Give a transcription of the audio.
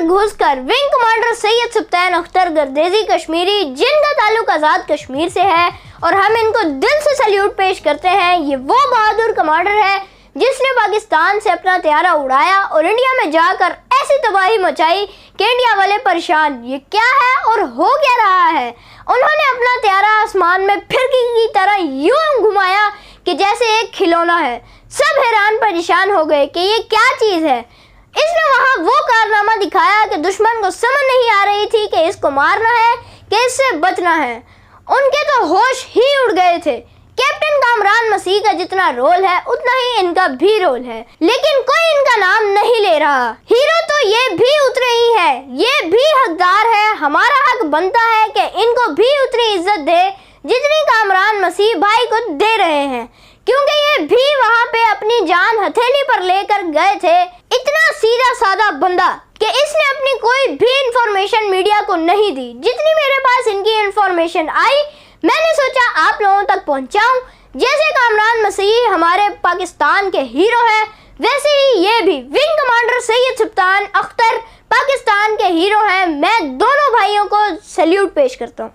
घुसकर wing commander Syed सुल्तान अख्तर गर्देजी कश्मीरी, जिनका ताल्लुक आज़ाद कश्मीर से है और हम इनको दिल से सैल्यूट पेश करते हैं। ये वो बहादुर कमांडर है जिसने पाकिस्तान से अपना त्यारा उड़ाया और इंडिया में जाकर ऐसी तबाही मचाई कि इंडिया वाले परेशान, ये क्या है और हो क्या रहा है। उन्होंने अपना त्यारा आसमान में फिरकी की तरह यूं घुमाया कि जैसे एक खिलौना है। सब हैरान परेशान हो गए कि ये क्या चीज़ है। इसने वहाँ वो कारनामा दिखाया कि दुश्मन को समझ नहीं आ रही थी कि इसको मारना है कि इससे बचना है। उनके तो होश ही उड़ गए थे। कैप्टन कामरान मसीह का जितना रोल है उतना ही इनका भी रोल है, लेकिन कोई इनका नाम नहीं ले रहा। हीरो तो ये भी उतरे ही है, ये भी हकदार है। हमारा हक बनता है कि इनको भी उतनी इज्जत दे जितनी कामरान मसीह भाई को दे रहे हैं, क्योंकि ये भी वहाँ पे अपनी जान हथेली पर लेकर गए थे। इतना सीधा साधा बंदा कि इसने अपनी कोई भी इंफॉर्मेशन मीडिया को नहीं दी। जितनी मेरे पास इनकी इंफॉर्मेशन आई मैंने सोचा आप लोगों तक पहुंचाऊं। जैसे कामरान मसीह हमारे पाकिस्तान के हीरो हैं, वैसे ही ये भी विंग कमांडर सैयद सुल्तान अख्तर पाकिस्तान के हीरो हैं। मैं दोनों भाइयों को सैल्यूट पेश करता हूं।